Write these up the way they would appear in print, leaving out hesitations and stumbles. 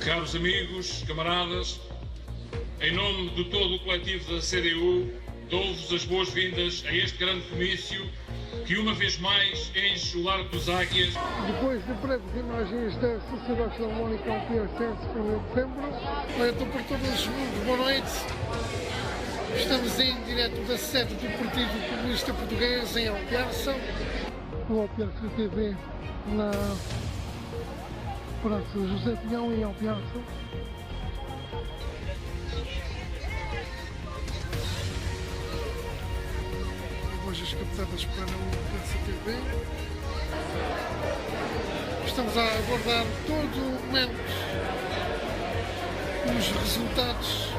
Caros amigos, camaradas, em nome de todo o coletivo da CDU, dou-vos as boas-vindas a este grande comício que uma vez mais enche o Largo dos Águias. Depois de breves imagens da Sociedade Filarmónica Alpiarcense para 1 de dezembro, então por todos muito boa noite. Estamos em direto da sede do Partido Comunista Português em Alpiarça. O Alpiarça TV na Praça José Pinhão em Alpiarça. Imagens captadas para o Alpiarça TV. Estamos a aguardar todo o momento os resultados.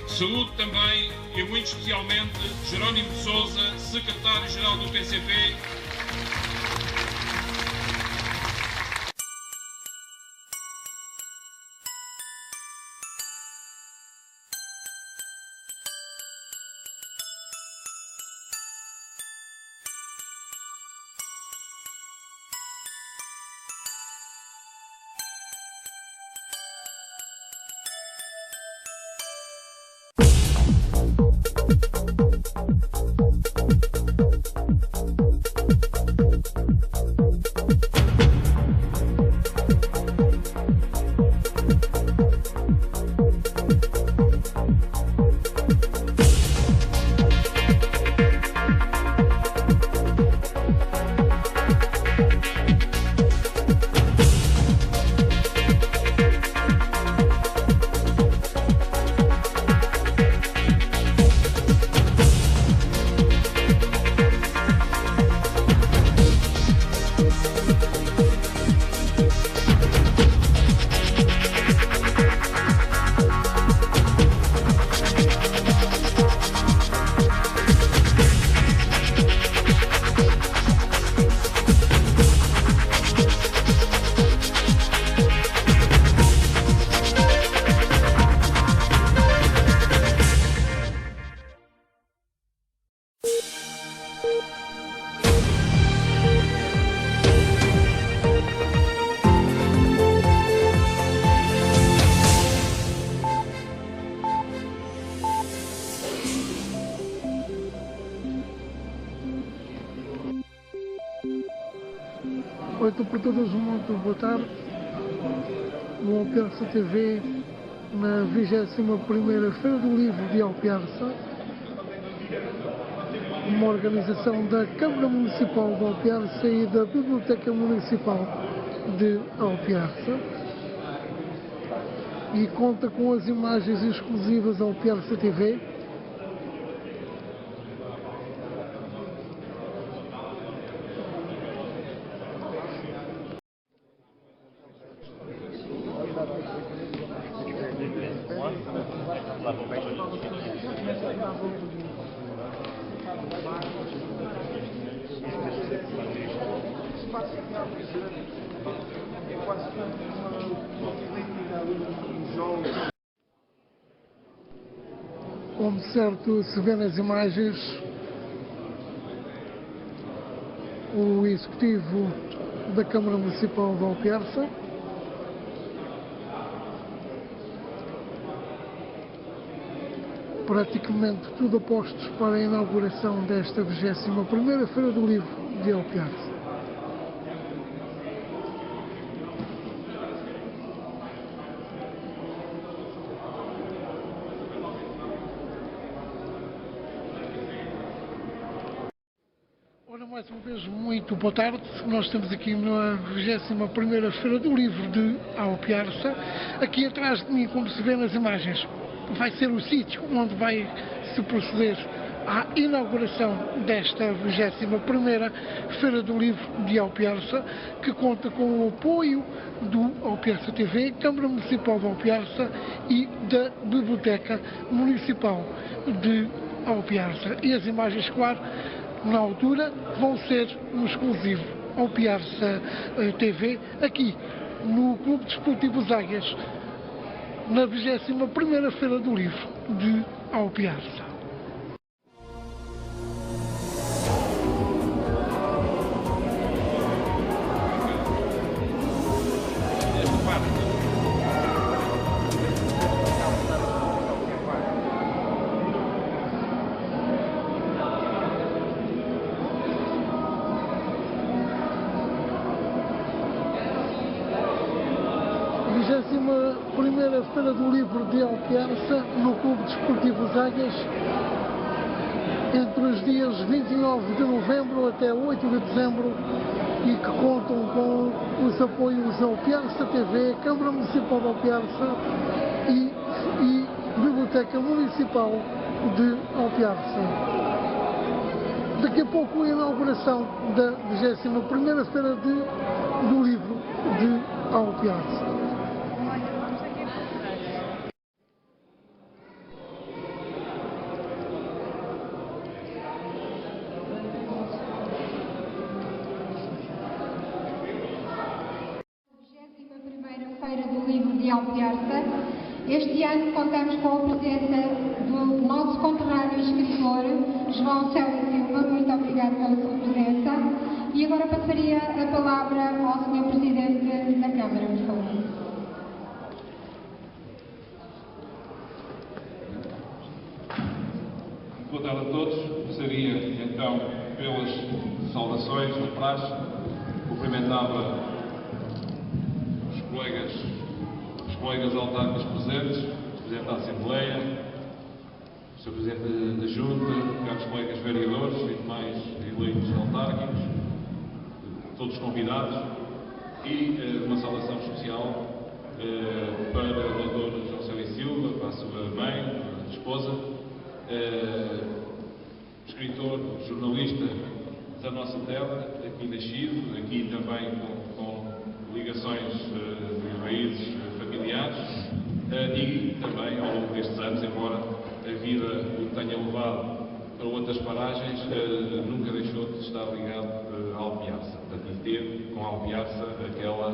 Saúdo também e muito especialmente Jerónimo de Sousa, secretário-geral do PCP. Então por todos muito boa tarde. O Alpiarça TV na 21ª Feira do Livro de Alpiarça, uma organização da Câmara Municipal de Alpiarça e da Biblioteca Municipal de Alpiarça, e conta com as imagens exclusivas Alpiarça TV. Como certo se vê nas imagens, o Executivo da Câmara Municipal de Alpiarça, praticamente tudo a postos para a inauguração desta 21ª Feira do Livro de Alpiarça. Ora, mais uma vez, muito boa tarde. Nós estamos aqui na 21ª Feira do Livro de Alpiarça. Aqui atrás de mim, como se vê nas imagens, vai ser o sítio onde vai se proceder à inauguração desta 21ª Feira do Livro de Alpiarça, que conta com o apoio do Alpiarça TV, Câmara Municipal de Alpiarça e da Biblioteca Municipal de Alpiarça. E as imagens, claro, na altura vão ser um exclusivo Alpiarça TV, aqui no Clube Desportivo Águias, na 21ª Feira do Livro de Alpiarça. 21ª Feira do Livro de Alpiarça, no Clube Desportivo Águias, entre os dias 29 de novembro até 8 de dezembro, e que contam com os apoios ao Alpiarça TV, Câmara Municipal de Alpiarça e Biblioteca Municipal de Alpiarça. Daqui a pouco a inauguração da 21ª Feira do Livro de Alpiarça. Feira do Livro de Alpiarça. Este ano contamos com a presença do nosso conterrâneo escritor, João Célio Silva. Muito obrigado pela sua presença. E agora passaria a palavra ao Sr. Presidente da Câmara, por favor. Boa tarde a todos. Começaria então pelas saudações da praxe. Cumprimentava os colegas autárquicos presentes, o Presidente da Assembleia, o Sr. Presidente da Junta, caros colegas vereadores e demais eleitos autárquicos, todos convidados, e uma saudação especial para o Dr. João Célio Silva, para a sua mãe, a esposa, escritor, jornalista da nossa terra, aqui nascido, aqui também com ligações de raízes familiares, e também ao longo destes anos, embora a vida o tenha levado para outras paragens, nunca deixou de estar ligado à Alpiarça. Portanto, e teve com a Alpiarça aquela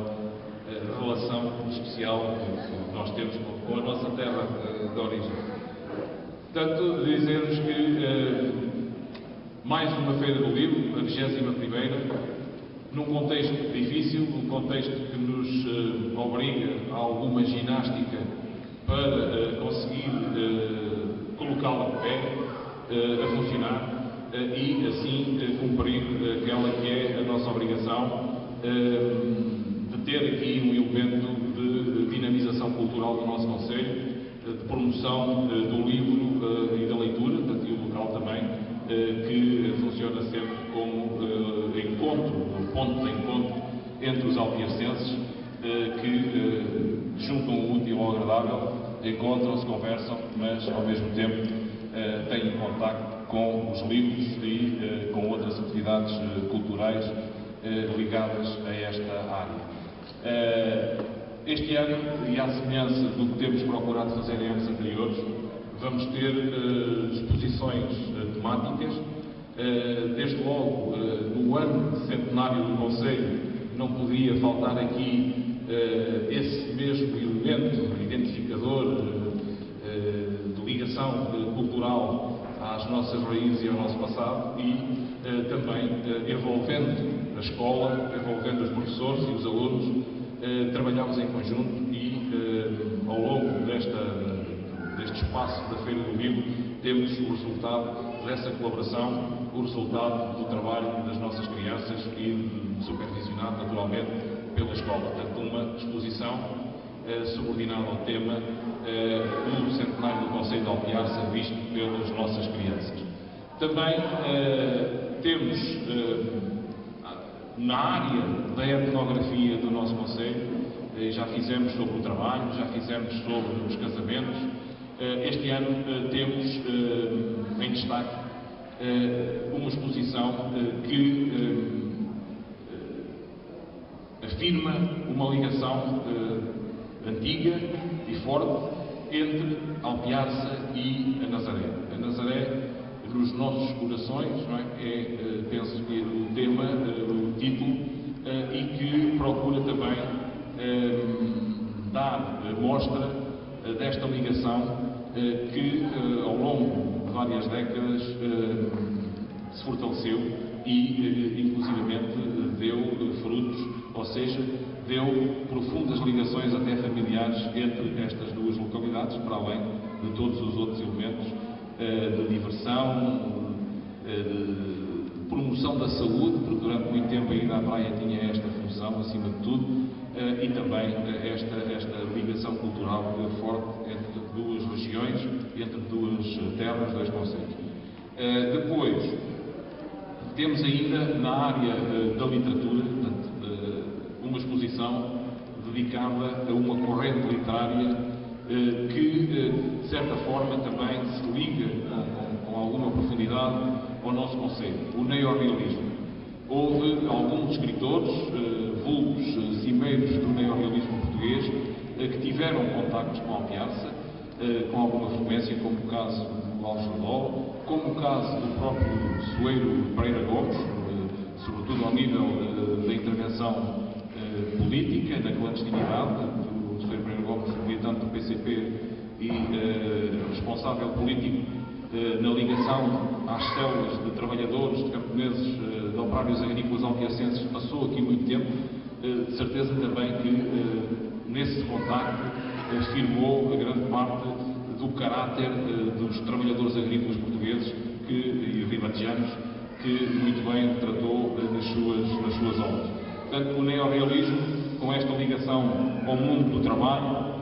relação especial que nós temos com a nossa terra de origem. Portanto, dizer-vos que mais uma Feira do Livro, a 21ª, num contexto difícil, num contexto que nos obriga a alguma ginástica para conseguir colocá-la de pé, a funcionar, e assim cumprir aquela que é a nossa obrigação de ter aqui um elemento de dinamização cultural do nosso concelho, de promoção do livro e da leitura, portanto, e o local também, que funciona sempre como ponto de encontro entre os alpiarcenses, que juntam o útil ao agradável, encontram-se, conversam, mas ao mesmo tempo têm contacto com os livros e com outras atividades culturais ligadas a esta área. Este ano, e à semelhança do que temos procurado fazer em anos anteriores, vamos ter exposições temáticas. Desde logo, no ano centenário do Concelho, não podia faltar aqui esse mesmo elemento identificador de ligação cultural às nossas raízes e ao nosso passado, e também envolvendo a escola, envolvendo os professores e os alunos. Trabalhamos em conjunto e ao longo deste espaço da Feira do Livro temos o resultado dessa colaboração, o resultado do trabalho das nossas crianças e supervisionado naturalmente pela escola. Portanto, uma exposição subordinada ao tema do centenário do Concelho de Alpiarça visto pelas nossas crianças. Também temos na área da etnografia do nosso concelho, já fizemos sobre o trabalho, já fizemos sobre os casamentos. Este ano temos em destaque uma exposição que afirma uma ligação antiga e forte entre Alpiarça e a Nazaré. A Nazaré nos nossos corações, não é? Penso que o tema, o título, e que procura também dar mostra desta ligação que ao longo de várias décadas se fortaleceu e inclusivamente deu frutos, ou seja, deu profundas ligações até familiares entre estas duas localidades, para além de todos os outros elementos de diversão, de promoção da saúde, porque durante muito tempo ainda a praia tinha esta função, acima de tudo, e também esta ligação cultural forte entre duas regiões, entre duas terras, dois concelhos. Depois, temos ainda na área da literatura uma exposição dedicada a uma corrente literária que, de certa forma, também se liga com alguma profundidade ao nosso conceito, o neorrealismo. Houve alguns escritores, vulgos, cimeiros do neorrealismo português, que tiveram contactos com a Alpiarça, com alguma frequência, como o caso do Alves Redol, como o caso do próprio Soeiro Pereira Gomes, sobretudo ao nível da intervenção política, da clandestinidade, do Soeiro Pereira Gomes, militante do PCP e responsável político na ligação às células de trabalhadores, de camponeses, de operários agrícolas alpiacenses, passou aqui muito tempo, de certeza também que nesse contacto firmou a grande parte do caráter dos trabalhadores agrícolas portugueses e ribatejanos, que muito bem tratou nas suas obras. Portanto, o neorrealismo, com esta ligação ao mundo do trabalho,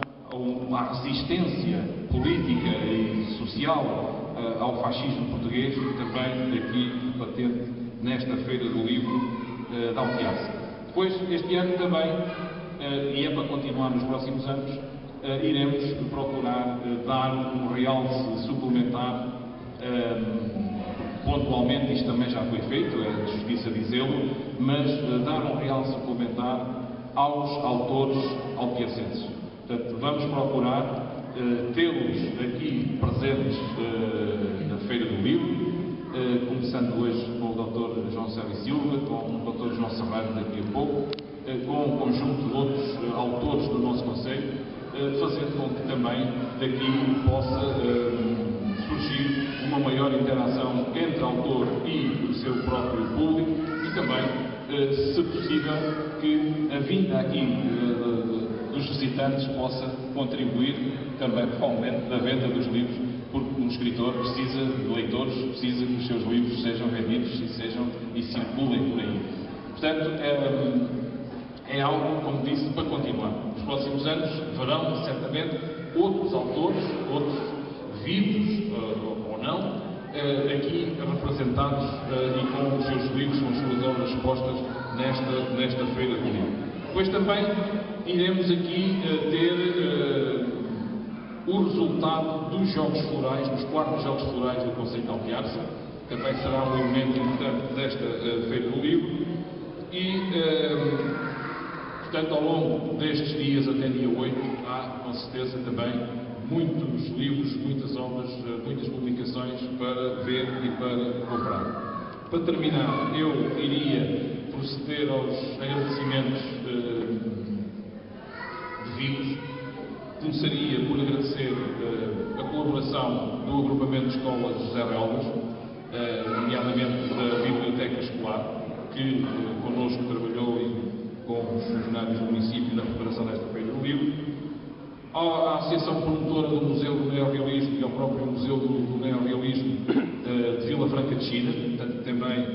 à resistência política e social ao fascismo português, também aqui patente nesta Feira do Livro da Alpiarça. Depois, este ano também, e é para continuar nos próximos anos, iremos procurar dar um realce suplementar, pontualmente, isto também já foi feito, é de justiça dizê-lo, mas dar um realce suplementar aos autores alpiacenses. Portanto, vamos procurar tê-los aqui presentes na Feira do Livro, começando hoje com o Dr. João Célio Silva, com o Dr. João Serrano daqui a pouco, com um conjunto de outros autores do nosso concelho, fazendo com que também daqui possa surgir uma maior interação entre autor e o seu próprio público e também, se possível, que a vinda aqui dos visitantes possa contribuir também, provavelmente, na venda dos livros, porque um escritor precisa de leitores, precisa que os seus livros sejam vendidos e circulem por aí. Portanto, é algo, como disse, para continuar. Nos próximos anos verão, certamente, outros autores, outros vivos ou não, aqui representados e com os seus livros, com as suas obras expostas nesta Feira do Livro. Depois também iremos aqui ter o resultado dos Jogos Florais, dos 4 Jogos Florais do Concelho de Alpiarça, que também será um elemento importante desta Feira do Livro. E, portanto, ao longo destes dias, até dia 8, há, com certeza, também muitos livros, muitas obras, muitas publicações para ver e para comprar. Para terminar, eu iria proceder aos agradecimentos devidos. Começaria por agradecer a colaboração do agrupamento de escolas José Relvas, nomeadamente da Biblioteca Escolar, que connosco trabalhou com os funcionários do município na preparação desta Feira do Livro, à Associação Promotora do Museu do Neorrealismo e ao próprio Museu do Neorrealismo de Vila Franca de Xina, portanto, também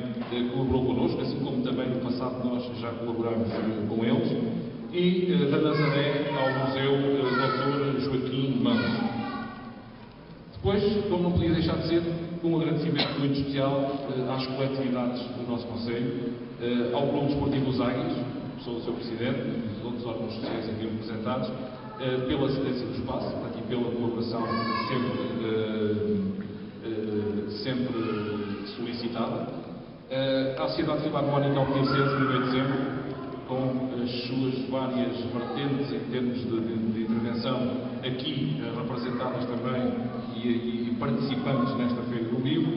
colaborou connosco, assim como também no passado nós já colaboramos com eles, e da Nazaré ao Museu Dr. Joaquim Manso. Depois, como não podia deixar de ser, um agradecimento muito especial às coletividades do nosso Conselho, ao Clube Desportivo dos Águias, sou o seu Presidente, e os outros órgãos sociais aqui representados, pela cedência do espaço, e pela colaboração sempre solicitada. À Sociedade Filarmónica Alpiacense, no meio de dezembro, com as suas várias vertentes em termos de intervenção, aqui representadas também e participantes nesta Feira do Livro.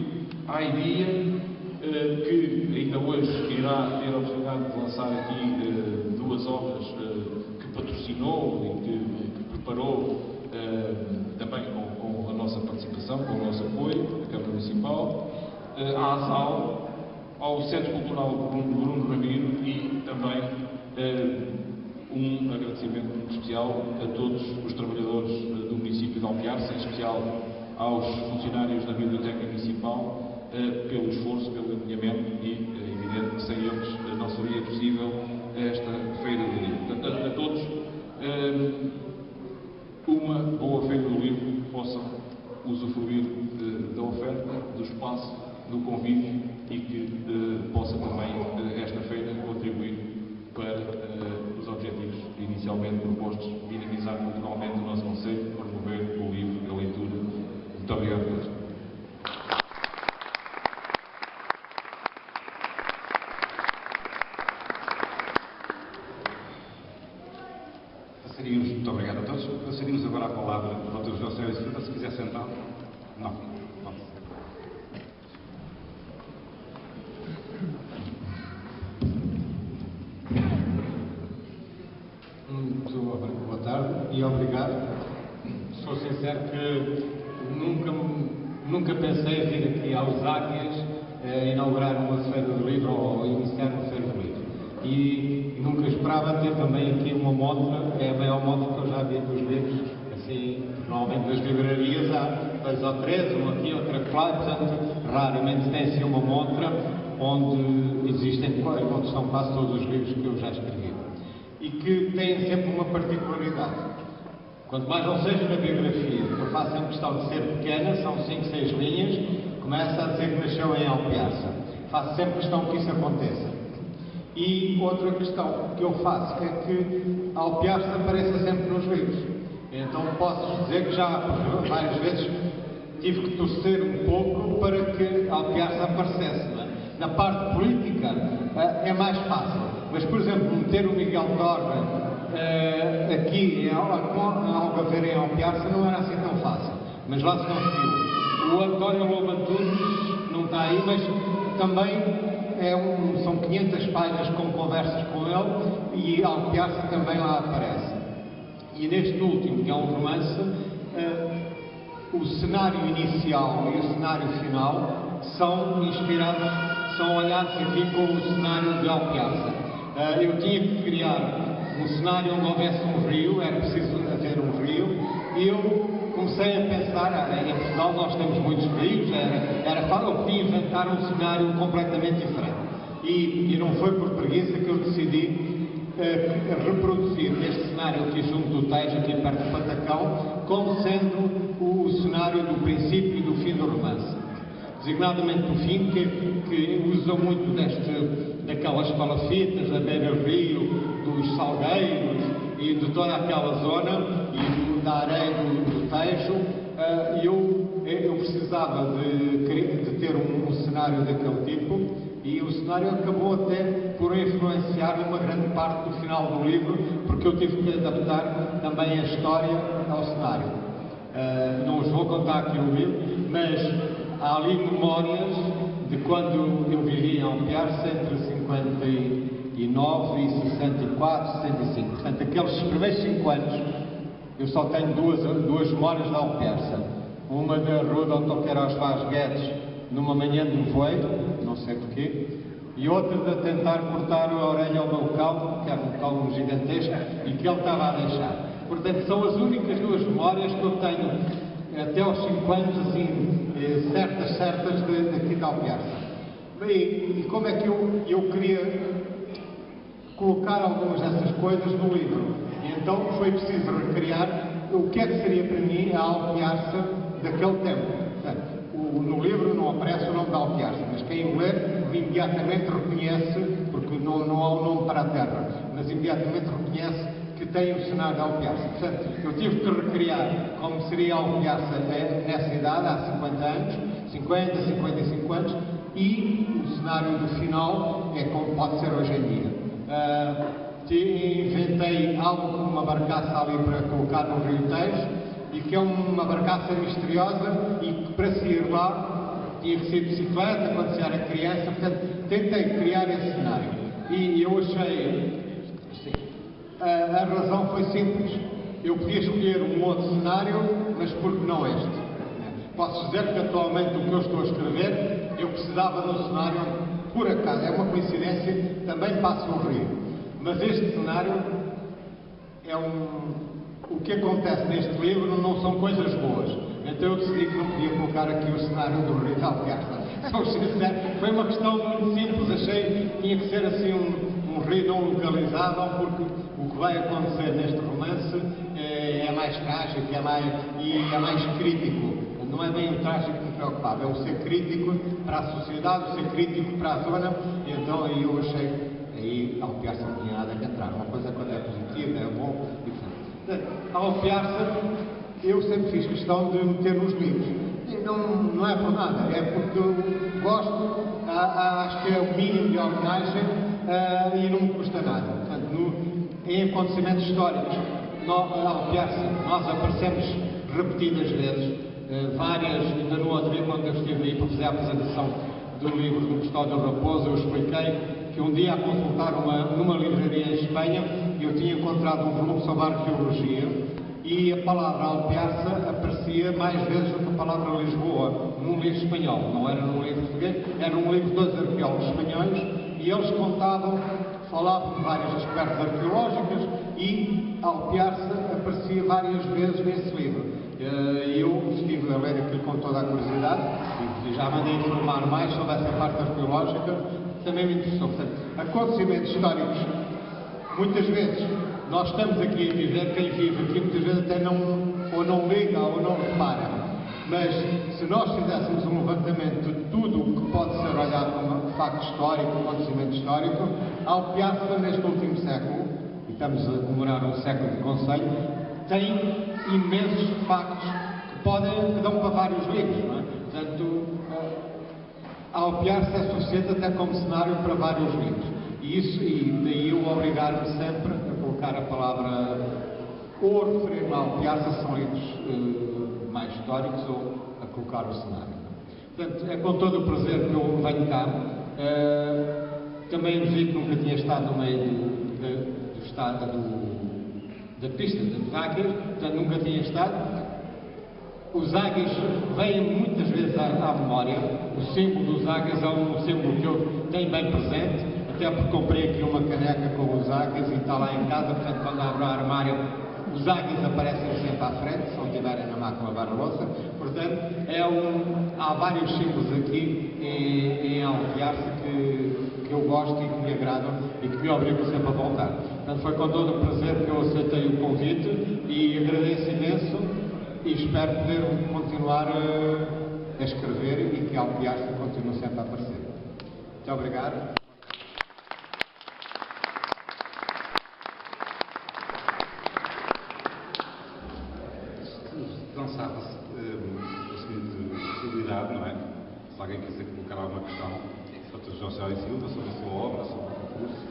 À IDIA, que ainda hoje irá ter a oportunidade de lançar aqui 2 obras que patrocinou e que preparou também com a nossa participação, com o nosso apoio, da Câmara Municipal, à ASAL, ao Centro Cultural Bruno Ramiro e também um agradecimento muito especial a todos os trabalhadores do município de Alpiarça, em especial aos funcionários da Biblioteca Municipal, pelo esforço, pelo empenhamento e é evidente que sem eles não seria possível esta Feira do Livro. Portanto, a espaço, no convívio e que possa também, esta feira, contribuir para os objetivos inicialmente propostos, dinamizar culturalmente o nosso conceito, promover o livro e a leitura. Muito obrigado a todos. Muito obrigado a todos. Passaríamos agora a palavra ao Dr. José Sérgio Silva, se quiser sentar. Não. Boa tarde e obrigado. Sou sincero que nunca pensei vir aqui aos Águias inaugurar uma feira do livro ou iniciar uma feira do livro. E nunca esperava ter também aqui uma montra, é a maior montra que eu já vi dos livros, assim, normalmente nas livrarias há 2 ou 3, uma aqui, outra lá, portanto, raramente tem assim uma montra onde existem, onde estão quase todos os livros que eu já escrevi. E que têm sempre uma particularidade. Quanto mais não seja na biografia, que eu faço sempre questão de ser pequena, são 5, 6 linhas, começa a dizer que nasceu em Alpiarça. Faço sempre questão que isso aconteça. E outra questão que eu faço é que Alpiarça apareça sempre nos livros. Então posso dizer que já várias vezes tive que torcer um pouco para que Alpiarça aparecesse. Não é? Na parte política é mais fácil. Mas, por exemplo, meter o Miguel Torga aqui em Algaveira, em Alpiarça, não era assim tão fácil. Mas lá se conseguiu. O António Lobo Antunes não está aí, mas também são 500 páginas com conversas com ele e Alpiarça também lá aparece. E neste último, que é um romance, o cenário inicial e o cenário final são inspirados, são olhados aqui como o cenário de Alpiarça. Eu tinha que criar um cenário onde houvesse um rio, era preciso haver um rio, e eu comecei a pensar, em Portugal nós temos muitos rios, eu podia inventar um cenário completamente diferente. E não foi por preguiça que eu decidi reproduzir este cenário aqui junto do Tejo, aqui perto do Patacão, como sendo o cenário do princípio e do fim do romance. Designadamente do fim, que usa muito daquelas palafitas, da beira-rio, dos salgueiros e de toda aquela zona e da areia do Tejo. Eu precisava de ter um cenário daquele tipo e o cenário acabou até por influenciar uma grande parte do final do livro, porque eu tive que adaptar também a história ao cenário. Não os vou contar aqui o livro, mas há ali memórias de quando eu vivi em Alpiarça entre 59 e 64, 65. Portanto, aqueles primeiros 5 anos, eu só tenho duas memórias de Alpiarça. Uma da rua de Autoqueiroz Vaz Guedes, numa manhã de nevoeiro, não sei porquê, e outra de tentar cortar a orelha ao meu cão, que era um cão gigantesco, e que ele estava a deixar. Portanto, são as únicas 2 memórias que eu tenho até aos 5 anos, assim, certas daqui de Alpiarça. E como é que eu queria colocar algumas dessas coisas no livro? E então foi preciso recriar o que é que seria para mim a Alpiarça daquele tempo. Portanto, no livro não aparece o nome da Alpiarça, mas quem o ler imediatamente reconhece, porque não há um nome para a terra, mas imediatamente reconhece que tem o cenário da Alpiarça. Portanto, eu tive que recriar como seria a Alpiarça nessa idade, há 50 anos, 50, 55 anos, e o cenário do final é como pode ser hoje em dia. Inventei algo como uma barcaça ali para colocar no Rio Tejo, e que é uma barcaça misteriosa e que para se ir lá tinha que ser bicicleta quando se era criança. Portanto, tentei criar esse cenário e eu achei a razão foi simples. Eu podia escolher um outro cenário, mas por que não este? Posso dizer que atualmente o que eu estou a escrever eu precisava de um cenário onde, por acaso, é uma coincidência, também passa o rio, mas este cenário é o que acontece neste livro não são coisas boas. Então eu decidi que não podia colocar aqui o cenário do Rio de Alpiarça. Sou sincero, foi uma questão muito simples. Achei que tinha que ser assim um rio não localizável, porque o que vai acontecer neste romance é mais trágico e é mais crítico. Não é bem o trágico que preocupava, é o ser crítico para a sociedade, o ser crítico para a zona, e então aí eu achei, aí a Alpiarça não tinha nada que entrar, uma coisa quando é positiva, é bom, e portanto, a Alpiarça eu sempre fiz questão de meter nos livros, e não é por nada, é porque eu gosto, acho que é o mínimo de homenagem e não me custa nada, portanto, em acontecimentos históricos, a Alpiarça, nós aparecemos repetidas vezes, várias, ainda no outro dia quando eu estive aí para fazer a apresentação do livro do Custódio Raposo, eu expliquei que um dia a consultar numa livraria em Espanha, eu tinha encontrado um volume sobre arqueologia e a palavra Alpiarça aparecia mais vezes do que a palavra Lisboa, num livro espanhol, não era num livro português, era num livro de dois arqueólogos espanhóis e eles falavam de várias descobertas arqueológicas e Alpiarça aparecia várias vezes nesse livro. Eu estive a ler aquilo com toda a curiosidade e já mandei informar mais sobre essa parte arqueológica, também me interessou. Portanto, acontecimentos históricos, muitas vezes nós estamos aqui a viver, quem vive aqui muitas vezes até ou não liga ou não repara, mas se nós fizéssemos um levantamento de tudo o que pode ser olhado como facto histórico, acontecimento histórico, a Alpiarça neste último século, e estamos a comemorar um século de concelho, tem imensos factos que dão para vários livros, não é? Portanto, a Alpiarça é suficiente até como cenário para vários livros. E daí eu obrigar-me sempre a colocar a palavra ou referir-me à Alpiarça, são livros mais históricos, ou a colocar o cenário. Portanto, é com todo o prazer que eu venho cá. Também vi que nunca tinha estado no meio da pista dos águias, portanto nunca tinha estado. Os águias vêm muitas vezes à memória, o símbolo dos águias é um símbolo que eu tenho bem presente, até porque comprei aqui uma caneca com os águias e está lá em casa, portanto quando abro o armário os águias aparecem sempre à frente, se não estiverem na máquina a lavar a louça, portanto há vários símbolos aqui em Alpiarça que eu gosto e que me agradam e que me obrigam sempre a voltar. Portanto, foi com todo o prazer que eu aceitei o convite e agradeço imenso e espero poder continuar a escrever e que a Alpiarça continue sempre a aparecer. Muito obrigado. Lançava-se a seguinte possibilidade, não é? Se alguém quiser colocar alguma questão, Dr. José Célio Silva, sobre a sua obra, sobre o concurso.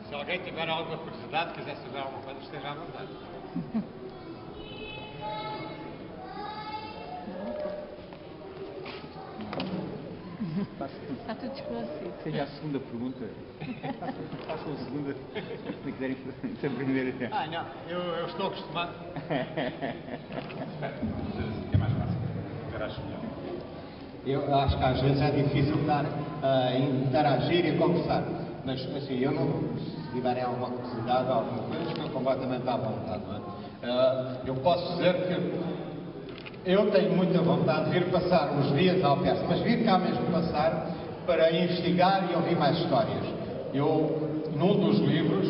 Se alguém tiver alguma curiosidade, quiser saber alguma coisa, esteja à vontade. Está tudo esclarecido. Seja a segunda pergunta. Façam a segunda, se quiserem fazer a primeira. Não, eu estou acostumado. É mais fácil. Eu acho melhor. Eu acho que às vezes é difícil estar a interagir e a conversar, mas assim, eu não, se tiverem alguma curiosidade ou alguma coisa, estou completamente à vontade, não é? Eu posso dizer que eu tenho muita vontade de vir passar uns dias à Alpiarça, mas vir cá mesmo passar para investigar e ouvir mais histórias. Num dos livros,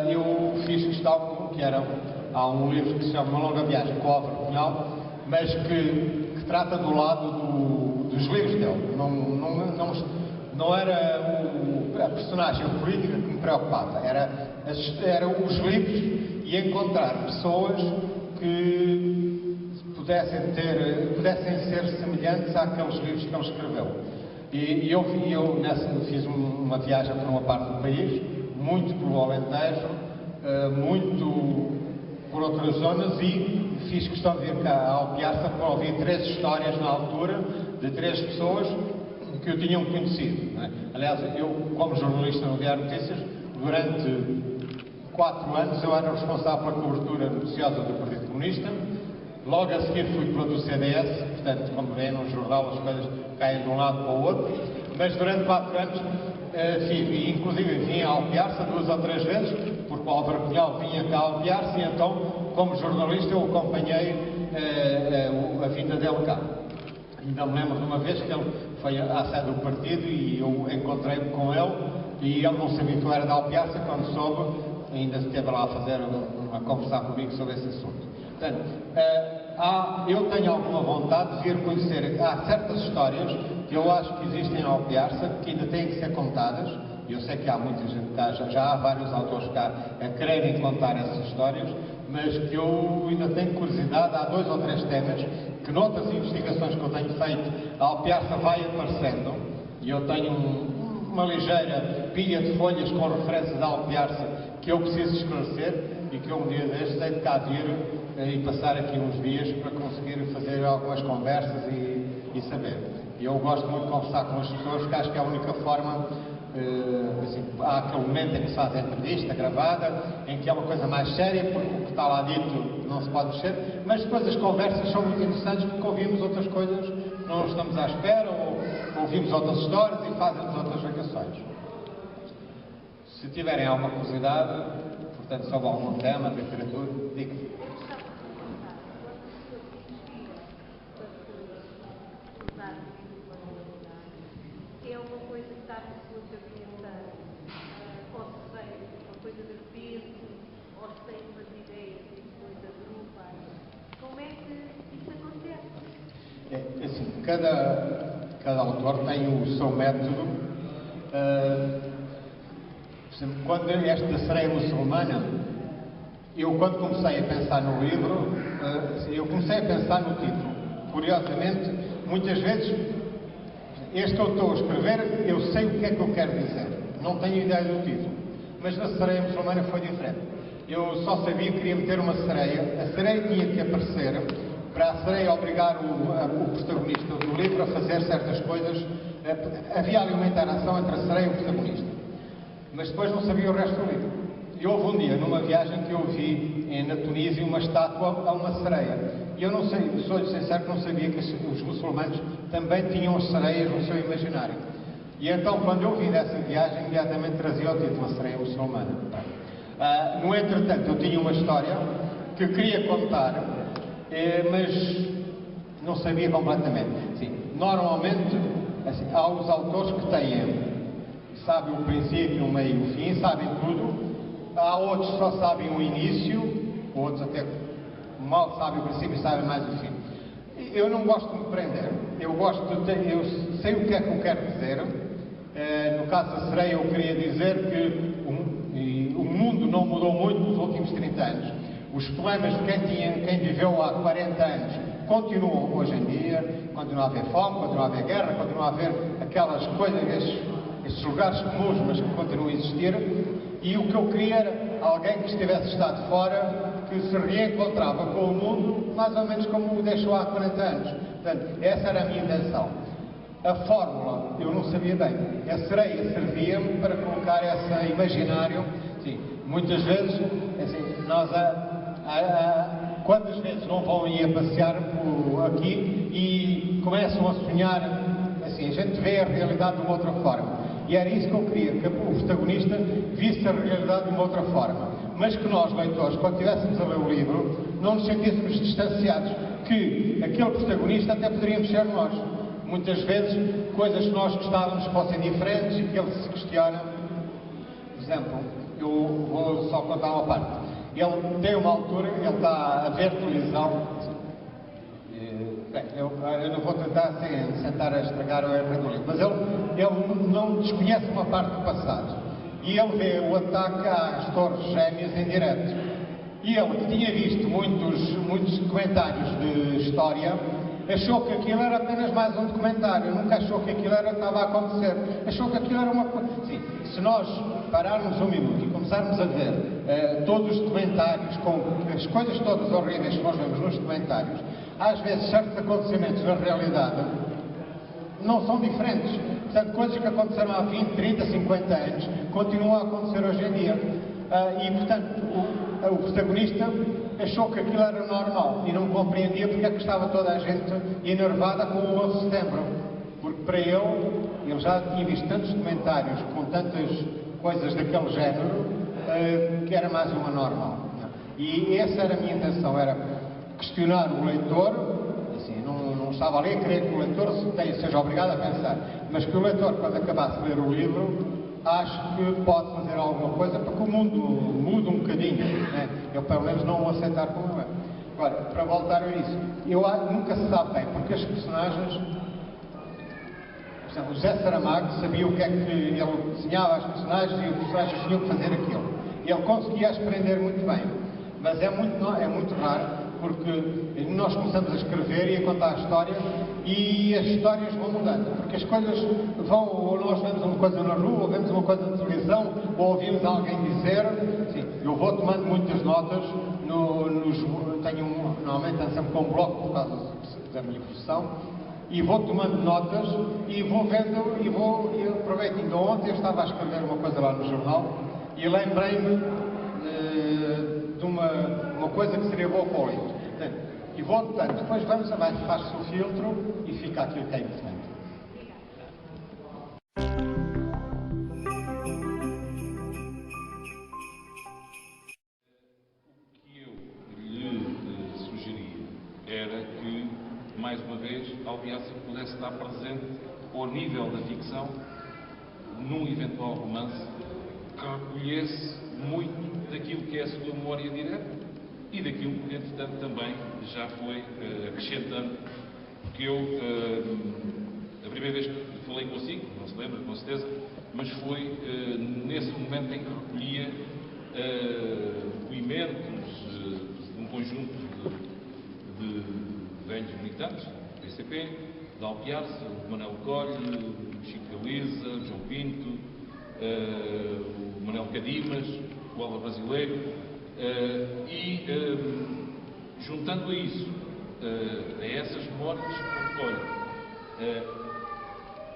eu fiz questão que há um livro que se chama Uma Longa Viagem com o Álvaro Cunhal, mas que trata do lado dos livros dele. Não era a personagem política que me preocupava, eram os livros e encontrar pessoas que pudessem ser semelhantes àqueles livros que ele escreveu. E eu fiz uma viagem por uma parte do país, muito pelo Alentejo, muito por outras zonas, e fiz questão de vir cá à Alpiarça para ouvir 3 histórias na altura de 3 pessoas que eu tinham conhecido, não é? Aliás, eu, como jornalista no Diário Notícias, durante 4 anos eu era responsável pela cobertura noticiosa do Partido Comunista. Logo a seguir fui para o do CDS, portanto, como veem num jornal as coisas caem de um lado para o outro, mas durante 4 anos inclusive vim à Alpiarça 2 ou 3 vezes, porque o Álvaro Cunhal vinha cá à Alpiarça e então, como jornalista, eu acompanhei a vinda dele cá. Ainda me lembro de uma vez que ele foi à sede do partido e eu encontrei-me com ele e ele não sabia que eu era da Alpiarça, quando soube, ainda esteve lá a conversar comigo sobre esse assunto. Portanto, eu tenho alguma vontade de vir conhecer. Há certas histórias que eu acho que existem em Alpiarça que ainda têm que ser contadas. Eu sei que há muita gente cá, já há vários autores cá a quererem contar essas histórias, mas que eu ainda tenho curiosidade. Há 2 ou 3 temas que, noutras investigações que eu tenho feito, a Alpiarça vai aparecendo, e eu tenho uma ligeira pilha de folhas com referências à Alpiarça que eu preciso esclarecer e que eu um dia destes hei de cá vir e passar aqui uns dias para conseguir fazer algumas conversas e saber. Eu gosto muito de conversar com as pessoas, que acho que é a única forma. Assim, há aquele momento em que se faz a entrevista gravada, em que é uma coisa mais séria, porque o que está lá dito não se pode mexer, mas depois as conversas são muito interessantes porque ouvimos outras coisas que não estamos à espera, ou ouvimos outras histórias e fazemos outras vacações. Se tiverem alguma curiosidade, portanto, sobre algum tema, literatura, diga. É uma coisa que está na sua cabeça, ou sei, uma coisa de repente, ou sei umas ideias e depois agrupa. Como é que isso acontece? Assim, cada autor tem o seu método. Quando esta da sereia muçulmana, eu quando comecei a pensar no livro, eu comecei a pensar no título. Curiosamente, muitas vezes, este que eu estou a escrever, eu sei o que é que eu quero dizer. Não tenho ideia do título. Mas na sereia muçulmana foi diferente. Eu só sabia que queria meter uma sereia. A sereia tinha que aparecer para a sereia obrigar o protagonista do livro a fazer certas coisas. Havia ali uma interação entre a sereia e o protagonista. Mas depois não sabia o resto do livro. E houve um dia, numa viagem, que eu vi na Tunísia uma estátua a uma sereia. E eu não sei, sou-lhe sincero que não sabia que os muçulmanos também tinham as sereias no seu imaginário. E então, quando eu vi dessa viagem, imediatamente trazia o título, A Sereia Muçulmana. No entretanto, eu tinha uma história que queria contar, mas não sabia completamente. Sim, normalmente, assim, há os autores que sabem o princípio, o meio e o fim, sabem tudo. Há outros que só sabem o início, outros até mal sabem o princípio e sabem mais o fim. Eu não gosto de me prender. Eu sei o que é que eu quero dizer. No caso da sereia, eu queria dizer que o mundo não mudou muito nos últimos 30 anos. Os problemas de quem viveu há 40 anos continuam hoje em dia. Continua a haver fome, continua a haver guerra, continua a haver aquelas coisas, estes lugares comuns, mas que continuam a existir. E o que eu queria era alguém que estivesse estado fora, que se reencontrava com o mundo, mais ou menos como o deixou há 40 anos. Portanto, essa era a minha intenção. A fórmula, eu não sabia bem. A sereia servia-me para colocar esse imaginário. Sim, muitas vezes, assim, nós quantas vezes não vão ir a passear por aqui e começam a sonhar, assim, a gente vê a realidade de uma outra forma. E era isso que eu queria, que o protagonista visse a realidade de uma outra forma. Mas que nós, leitores, quando estivéssemos a ler o livro, não nos sentíssemos distanciados, que aquele protagonista até poderíamos ser nós. Muitas vezes, coisas que nós gostávamos fossem diferentes e que ele se questiona. Por exemplo, eu vou só contar uma parte. Ele tem uma altura, ele está a ver televisão. Bem, eu não vou tentar sentar a estragar o erro do livro, mas ele não desconhece uma parte do passado. E ele vê o ataque às Torres Gêmeas em direto. E ele, que tinha visto muitos documentários de história, achou que aquilo era apenas mais um documentário. Nunca achou que aquilo estava a acontecer. Achou que aquilo era uma coisa. Sim, se nós pararmos um minuto e começarmos a ver todos os documentários, com as coisas todas horríveis que nós vemos nos documentários, às vezes certos acontecimentos na realidade não são diferentes. Portanto, coisas que aconteceram há 20, 30, 50 anos continuam a acontecer hoje em dia. E, portanto, o protagonista achou que aquilo era normal e não compreendia porque é que estava toda a gente enervada com o 11 de setembro. Porque para ele já tinha visto tantos documentários com tantas coisas daquele género que era mais uma normal. E essa era a minha intenção, era questionar o leitor. Assim, não estava ali a querer que o leitor seja obrigado a pensar, mas que o leitor, quando acabasse de ler o livro, acho que pode fazer alguma coisa para que o mundo mude um bocadinho, né? Eu pelo menos não o aceitar como é. De Agora, para voltar a isso, nunca se sabe bem, porque as personagens, por exemplo, o José Saramago sabia o que é que ele desenhava as personagens e os personagens tinham que fazer aquilo. E ele conseguia as prender muito bem, mas é muito raro, porque nós começamos a escrever e a contar a história e as histórias vão mudando, porque as coisas vão, ou nós vemos uma coisa na rua, ou vemos uma coisa na televisão, ou ouvimos alguém dizer, sim, eu vou tomando muitas notas, normalmente ando sempre com um bloco por causa da minha profissão, e vou tomando notas e vou vendo, e aproveito, ainda ontem eu estava a escrever uma coisa lá no jornal e lembrei-me de uma coisa que seria boa para o livro. E vou notando, depois faz-se o filtro e fica aquilo que é interessante. O que eu lhe sugeria era que, mais uma vez, a Alpiaça pudesse estar presente ao nível da ficção num eventual romance que recolhesse muito daquilo que é a sua memória direta e daquilo que, entretanto, também já foi acrescentando, porque eu, a primeira vez que falei consigo, não se lembra, com certeza, mas foi nesse momento em que recolhia depoimentos de um conjunto de velhos militantes, do PCP, da Alpiarça, o Manuel Colhe, o Chico Galiza, João Pinto, o Manuel Cadimas, o Álvaro Brasileiro, e juntando a isso, a essas memórias que recolhe,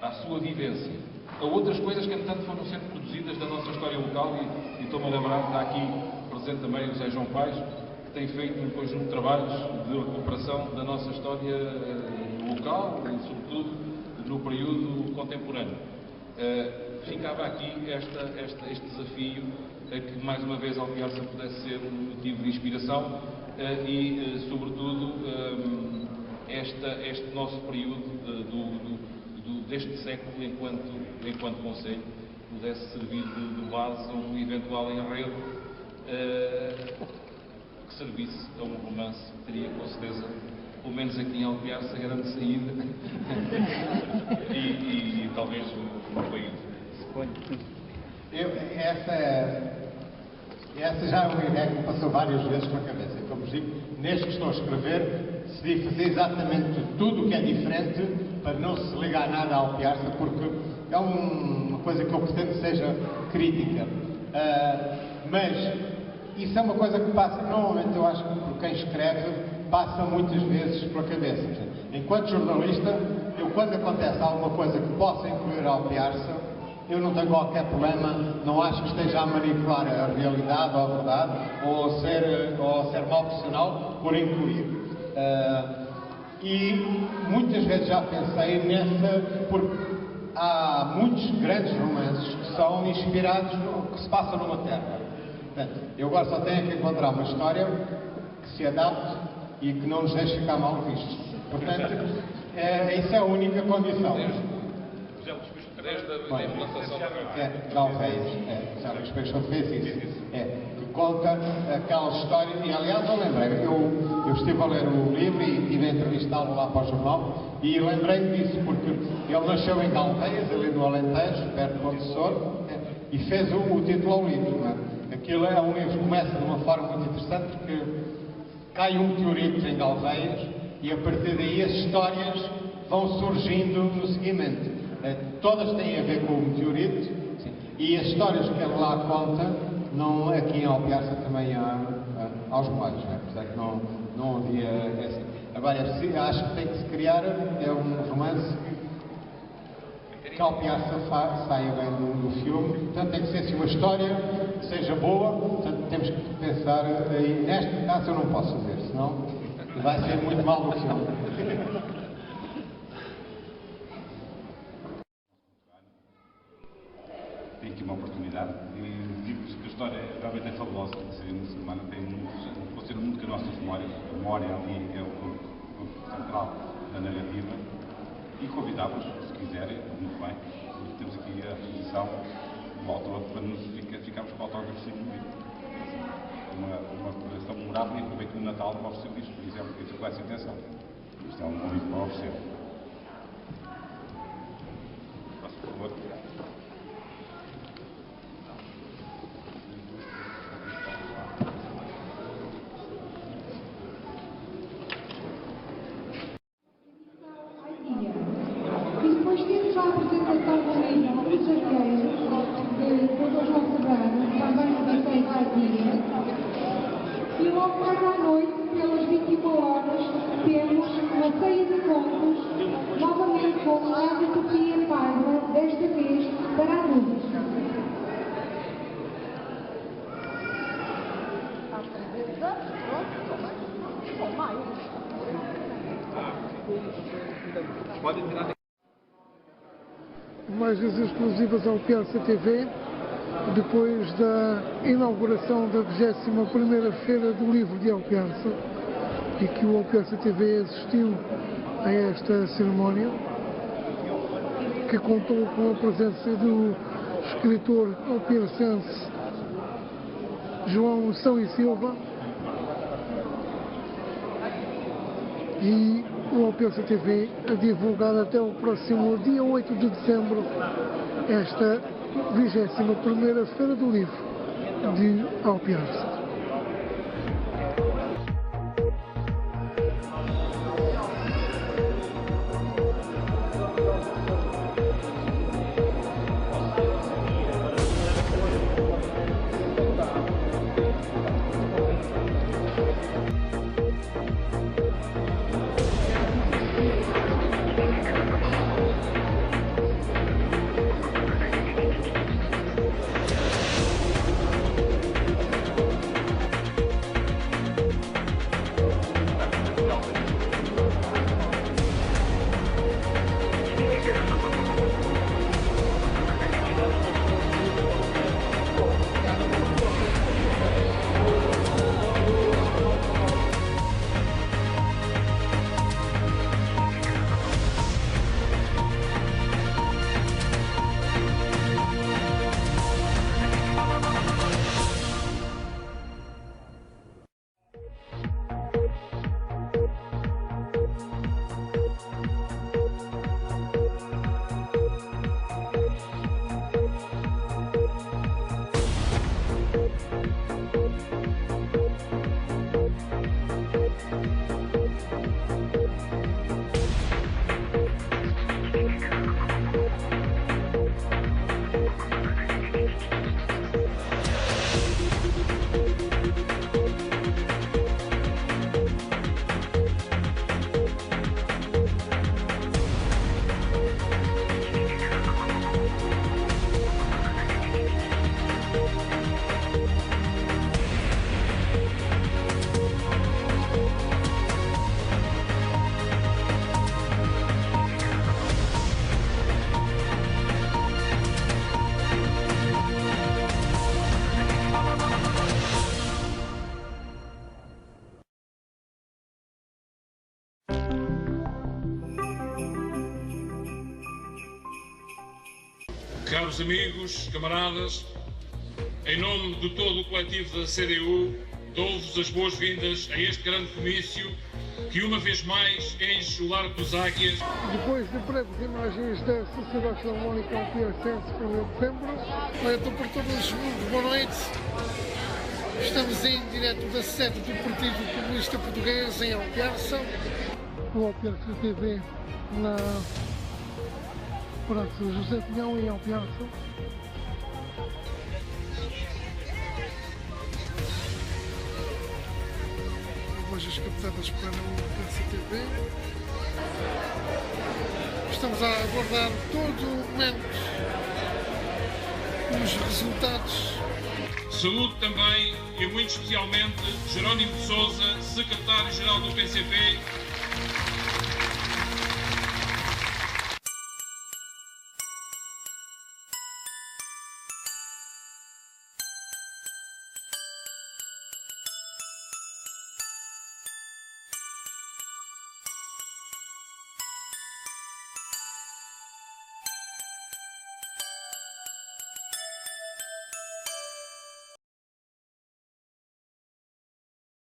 à sua vivência, a outras coisas que, entretanto, foram sendo produzidas da nossa história local, e estou-me a lembrar que está aqui presente também o José João Paes, que tem feito um conjunto de trabalhos de recuperação da nossa história local e, sobretudo, no período contemporâneo. Ficava aqui este desafio a que, mais uma vez, a Alpiaça pudesse ser um motivo de inspiração e, sobretudo, este nosso período deste século, enquanto Conselho, pudesse servir de base a um eventual enredo que servisse a um romance que teria, com certeza, pelo menos aqui em Alpiaça, grande saída e talvez um país. Essa já é uma ideia que me passou várias vezes pela cabeça. Como vos digo, neste que estou a escrever, decidi fazer exatamente tudo o que é diferente para não se ligar nada à Alpiaça, porque é uma coisa que eu pretendo que seja crítica. Mas isso é uma coisa que passa, normalmente eu acho que por quem escreve, passa muitas vezes pela cabeça. Enquanto jornalista, eu quando acontece alguma coisa que possa incluir a Alpiaça, eu não tenho qualquer problema, não acho que esteja a manipular a realidade ou a verdade, ou a ser mau profissional por incluir. E muitas vezes já pensei porque há muitos grandes romances que são inspirados no que se passa numa terra. Portanto, eu agora só tenho que encontrar uma história que se adapte e que não nos deixe ficar mal vistos. Portanto, isso é a única condição. Desde a implantação da Galveias, já Luís Peixoto fez isso. Que conta aquela história, e aliás eu lembrei, eu estive a ler o livro e estive a entrevistá-lo lá para o jornal, e lembrei-me disso, porque ele nasceu em Galveias, ali no Alentejo, perto de Monte Soro, e fez o título ao livro. Aquilo é um livro que começa de uma forma muito interessante, porque cai um meteorito em Galveias, e a partir daí as histórias vão surgindo no seguimento. Todas têm a ver com o meteorito, sim. E as histórias que ele lá conta, aqui em Alpiaça também há aos molhos, portanto não havia essa. Agora, acho que tem que se criar um romance que a Alpiaça saia bem do filme, portanto tem que ser assim, uma história que seja boa, portanto temos que pensar, e neste caso eu não posso fazer, senão vai ser muito mal do filme. Tem aqui uma oportunidade e digo-vos que a história realmente é fabulosa, seria uma semana, funciona muito com as nossas memórias, a memória ali é o ponto central da narrativa, e convidá-vos, se quiserem, muito bem, temos aqui a posição do autor para nos ficarmos com o autógrafo sem dúvida. uma coleção memorável e aproveito o Natal para oferecer isto, por exemplo, com essa intenção. Isto é um convite para oferecer. Por favor. E depois temos a apresentação do livro Os Arqueiros, de Dr. João Serrano, também de 16 à dia. E logo mais à noite, pelas 21 horas, temos uma ceia de contos, novamente com a Ave Sofia Paiva, desta vez para adultos. Imagens exclusivas ao Piazza TV, depois da inauguração da 21ª Feira do Livro de Alpiarça, e que o Alpiarça TV assistiu a esta cerimónia, que contou com a presença do escritor alpiarcense João São e Silva, e o Alpiarça TV a divulgar até o próximo dia 8 de dezembro esta 21ª Feira do Livro de Alpiarça. Caros amigos, camaradas, em nome de todo o coletivo da CDU, dou-vos as boas-vindas a este grande comício que uma vez mais enche o Largo dos Águias. Depois de breves imagens da Sociedade Filarmónica Alpiarcense para o dezembro, então para todos muito boa noite. Estamos em direto da sede do Partido Comunista Português em Alpiarça. O Alpiarça TV na Praça José Pinhão em Alpiarça. Imagens captadas para o Alpiarça TV. Estamos a aguardar todo o momento os resultados. Saúdo também e muito especialmente Jerónimo de Sousa, secretário-geral do PCP,